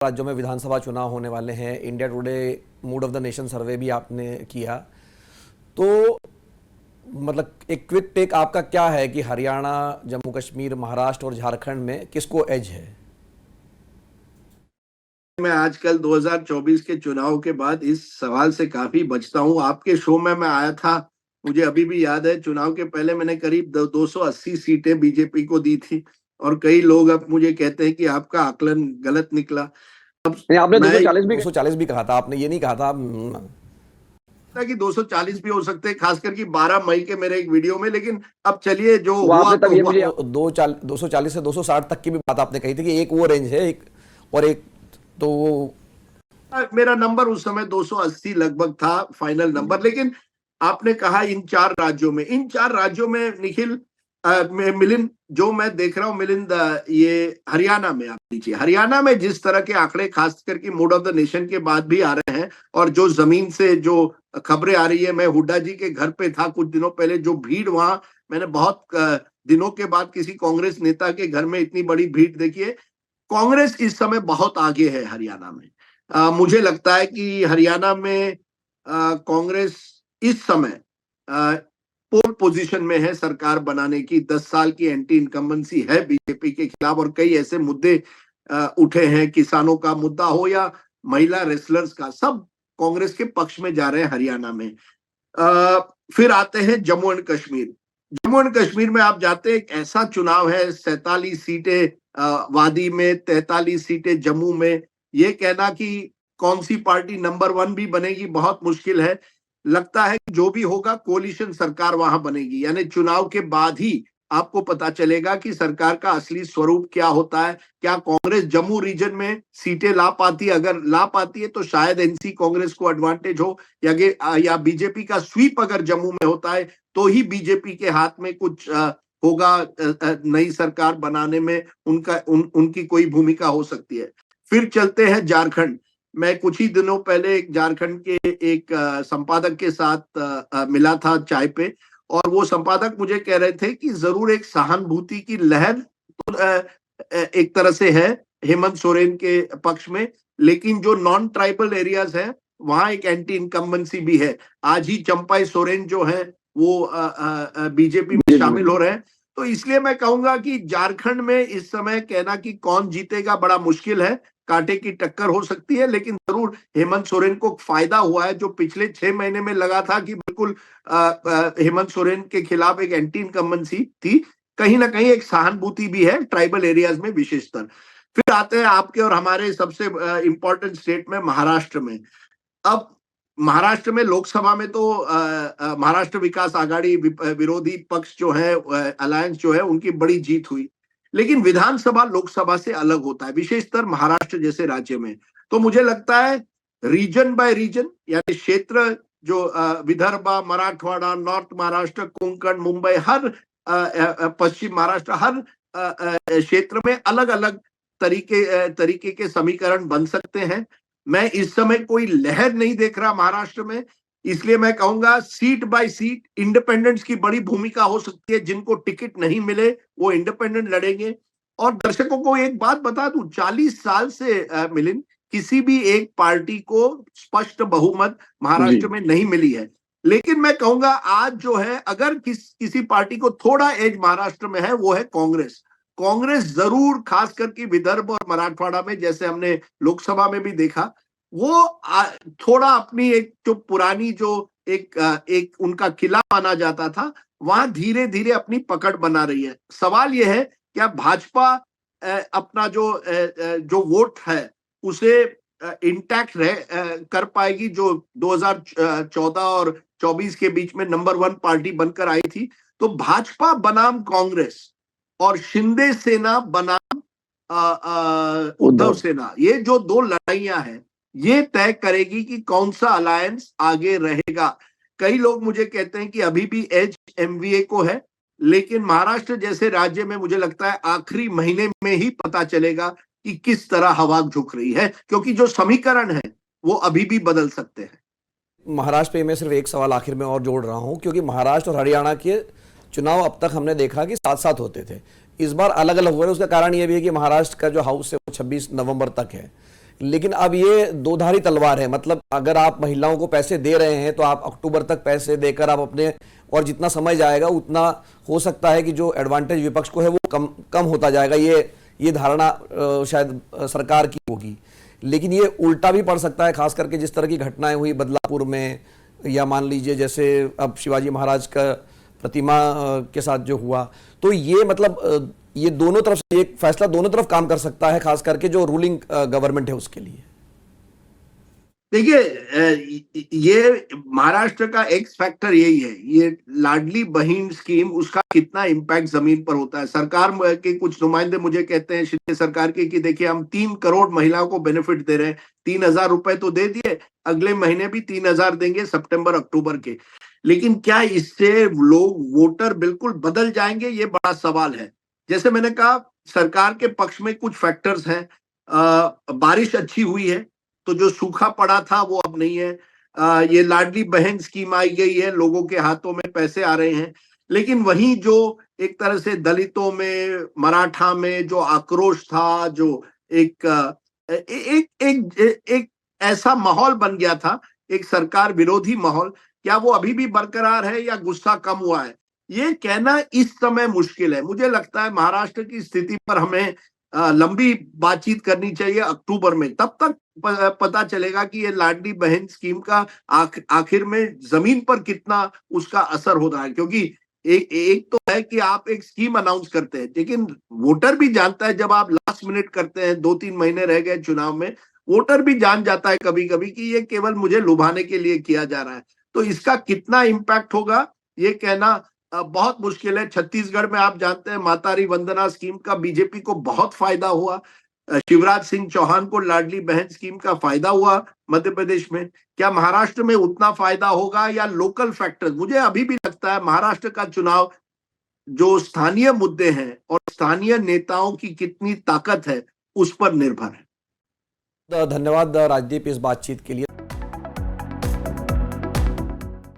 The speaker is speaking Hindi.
राज्यों में विधानसभा चुनाव होने वाले हैं। India today mood off the nation सर्वे भी आपने किया, तो मतलब एक क्विक टेक आपका क्या है कि हरियाणा, जम्मू कश्मीर, महाराष्ट्र और झारखंड में किसको एज है? मैं आजकल 2024 के चुनाव के बाद इस सवाल से काफी बचता हूं। आपके शो में मैं आया था, मुझे अभी भी याद है। चुनाव के पहले मैंने करीब 280 सीटें बीजेपी को दी थी और कई लोग अब मुझे कहते हैं कि आपका आकलन गलत निकला। अब नहीं, आपने मैं 240 भी कहा था, आपने ये नहीं कहा था। कि 240 भी हो सकते हैं, खासकर कि 12 मई के मेरे एक वीडियो में। लेकिन अब चलिए, जो वो हुआ आपने तो तब ये हुआ। मुझे 240 से 260 तक की भी बात आपने कही थी कि एक वो रेंज है, एक और एक, तो वो मेरा नंबर उस समय 280 लगभग था, फाइनल नंबर। लेकिन आपने कहा इन चार राज्यों में निखिल, मिलिंद, जो मैं देख रहा हूं मिलिंद, ये हरियाणा में, आप लीजिए, हरियाणा में जिस तरह के आंकड़े खास करके मूड ऑफ द नेशन के बाद भी आ रहे हैं और जो जमीन से जो खबरें आ रही है, मैं हुड्डा जी के घर पे था कुछ दिनों पहले, जो भीड़ वहां, मैंने बहुत दिनों के बाद किसी कांग्रेस नेता के घर में इतनी बड़ी भीड़ देखी है। कांग्रेस इस समय बहुत आगे है हरियाणा में। मुझे लगता है कि हरियाणा में कांग्रेस इस समय पोल पोजीशन में है सरकार बनाने की। 10 साल की एंटी इनकम्बेंसी है बीजेपी के खिलाफ और कई ऐसे मुद्दे उठे हैं, किसानों का मुद्दा हो या महिला रेसलर्स का, सब कांग्रेस के पक्ष में जा रहे हैं हरियाणा में। फिर आते हैं जम्मू एंड कश्मीर। जम्मू एंड कश्मीर में आप जाते हैं, एक ऐसा चुनाव है, 47 सीटें वादी में, 43 सीटें जम्मू में। ये कहना कि कौन सी पार्टी नंबर 1 भी बनेगी बहुत मुश्किल है। लगता है कि जो भी होगा कोलिशन सरकार वहां बनेगी, यानी चुनाव के बाद ही आपको पता चलेगा कि सरकार का असली स्वरूप क्या होता है। क्या कांग्रेस जम्मू रीजन में सीटें ला पाती है? अगर ला पाती है तो शायद एनसी कांग्रेस को एडवांटेज हो, या बीजेपी का स्वीप अगर जम्मू में होता है तो ही बीजेपी के हाथ में कुछ होगा, नई सरकार बनाने में उनकी कोई भूमिका हो सकती है। फिर चलते हैं झारखंड। मैं कुछ ही दिनों पहले एक झारखंड के एक संपादक के साथ मिला था चाय पे, और वो संपादक मुझे कह रहे थे कि जरूर एक सहानुभूति की लहर एक तरह से है हेमंत सोरेन के पक्ष में, लेकिन जो नॉन ट्राइबल एरियाज हैं वहां एक एंटी इनकम्बेंसी भी है। आज ही चंपाई सोरेन जो है वो बीजेपी में शामिल हो रहे हैं। तो इसलिए मैं कहूंगा कि झारखंड में इस समय कहना कि कौन जीतेगा बड़ा मुश्किल है, कांटे की टक्कर हो सकती है। लेकिन जरूर हेमंत सोरेन को फायदा हुआ है, जो पिछले 6 महीने में लगा था कि बिल्कुल हेमंत सोरेन के खिलाफ एक एंटी इनकम्बेंसी थी, कहीं ना कहीं एक सहानुभूति भी है ट्राइबल एरियाज में विशेषतर। फिर आते हैं आपके और हमारे सबसे इंपॉर्टेंट स्टेट में, महाराष्ट्र में। अब महाराष्ट्र में लोकसभा में तो महाराष्ट्र विकास आघाड़ी विरोधी पक्ष जो है, अलायंस जो है, उनकी बड़ी जीत हुई। लेकिन विधानसभा लोकसभा से अलग होता है, विशेषतर महाराष्ट्र जैसे राज्य में। तो मुझे लगता है रीजन बाय रीजन, यानी क्षेत्र जो विदर्भ, मराठवाड़ा, नॉर्थ महाराष्ट्र, कोंकण, मुंबई, हर पश्चिम महाराष्ट्र, हर क्षेत्र में अलग अलग तरीके के समीकरण बन सकते हैं। मैं इस समय कोई लहर नहीं देख रहा महाराष्ट्र में, इसलिए मैं कहूंगा सीट बाय सीट इंडिपेंडेंट्स की बड़ी भूमिका हो सकती है। जिनको टिकट नहीं मिले वो इंडिपेंडेंट लड़ेंगे। और दर्शकों को एक बात बता दूं, 40 साल से मिलिंद, किसी भी एक पार्टी को स्पष्ट बहुमत महाराष्ट्र में नहीं मिली है। लेकिन मैं कहूंगा आज जो है, अगर किसी पार्टी को थोड़ा एज महाराष्ट्र में है, वो है कांग्रेस। कांग्रेस जरूर, खास करके विदर्भ और मराठवाड़ा में, जैसे हमने लोकसभा में भी देखा, वो थोड़ा अपनी एक जो पुरानी जो एक उनका किला माना जाता था, वहां धीरे धीरे अपनी पकड़ बना रही है। सवाल यह है, क्या भाजपा अपना जो वोट है उसे इंटैक्ट कर पाएगी, जो 2014 और 24 के बीच में नंबर 1 पार्टी बनकर आई थी? तो भाजपा बनाम कांग्रेस और शिंदे सेना बनाम उद्धव सेना, ये जो दो लड़ाइयां हैं, ये तय करेगी कि कौन सा अलायंस आगे रहेगा। कई लोग मुझे कहते हैं कि अभी भी एज एमवीए को है, लेकिन महाराष्ट्र जैसे राज्य में मुझे लगता है आखिरी महीने में ही पता चलेगा कि किस तरह हवा झुक रही है, क्योंकि जो समीकरण है वो अभी भी बदल सकते हैं। महाराष्ट्र पे मैं सिर्फ एक सवाल आखिर में और जोड़ रहा हूं, क्योंकि महाराष्ट्र और हरियाणा के चुनाव अब तक हमने देखा कि साथ साथ होते थे, इस बार अलग अलग हुए। उसका कारण यह भी है कि महाराष्ट्र का जो हाउस है वो 26 नवंबर तक है, लेकिन अब ये दो धारी तलवार है, मतलब अगर आप महिलाओं को पैसे दे रहे हैं तो आप अक्टूबर तक पैसे देकर आप अपने, और जितना समय जाएगा उतना हो सकता है कि जो एडवांटेज विपक्ष को है वो कम कम होता जाएगा। ये धारणा शायद सरकार की होगी, लेकिन ये उल्टा भी पड़ सकता है, खास करके जिस तरह की घटनाएं हुई बदलापुर में, या मान लीजिए जैसे अब शिवाजी महाराज का प्रतिमा के साथ जो हुआ। तो ये मतलब ये दोनों तरफ से एक फैसला दोनों तरफ काम कर सकता है, खास करके जो रूलिंग गवर्नमेंट है उसके लिए। देखिए, ये महाराष्ट्र का एक्स फैक्टर यही है, ये लाडली बहन स्कीम, उसका कितना इम्पैक्ट जमीन पर होता है। सरकार के कुछ नुमाइंदे मुझे कहते हैं शिंदे सरकार के कि देखिए हम 3 करोड़ महिलाओं को बेनिफिट दे रहे हैं, 3,000 रुपए तो दे दिए, अगले महीने भी 3,000 देंगे सितंबर अक्टूबर के। लेकिन क्या इससे लोग वोटर बिल्कुल बदल जाएंगे, ये बड़ा सवाल है। जैसे मैंने कहा, सरकार के पक्ष में कुछ फैक्टर्स हैं। बारिश अच्छी हुई है तो जो सूखा पड़ा था वो अब नहीं है। ये लाडली बहन स्कीम आई गई है, लोगों के हाथों में पैसे आ रहे हैं। लेकिन वहीं जो एक तरह से दलितों में, मराठा में जो आक्रोश था, जो एक एक ऐसा माहौल बन गया था, एक सरकार विरोधी माहौल, क्या वो अभी भी बरकरार है या गुस्सा कम हुआ है, ये कहना इस समय मुश्किल है। मुझे लगता है महाराष्ट्र की स्थिति पर हमें लंबी बातचीत करनी चाहिए अक्टूबर में, तब तक पता चलेगा कि ये लाडली बहन स्कीम का आखिर में जमीन पर कितना उसका असर हो रहा है। क्योंकि एक तो है कि आप एक स्कीम अनाउंस करते हैं, लेकिन वोटर भी जानता है, जब आप लास्ट मिनट करते हैं, 2-3 महीने रह गए चुनाव में, वोटर भी जान जाता है कभी कभी कि ये केवल मुझे लुभाने के लिए किया जा रहा है। तो इसका कितना इंपैक्ट होगा ये कहना बहुत मुश्किल है। छत्तीसगढ़ में आप जानते हैं मातारी वंदना स्कीम का बीजेपी को बहुत फायदा हुआ, शिवराज सिंह चौहान को लाडली बहन स्कीम का फायदा हुआ मध्य प्रदेश में। क्या महाराष्ट्र में उतना फायदा होगा, या लोकल फैक्टर्स? मुझे अभी भी लगता है महाराष्ट्र का चुनाव जो स्थानीय मुद्दे हैं और स्थानीय नेताओं की कितनी ताकत है उस पर निर्भर है। धन्यवाद राजदीप इस बातचीत के लिए।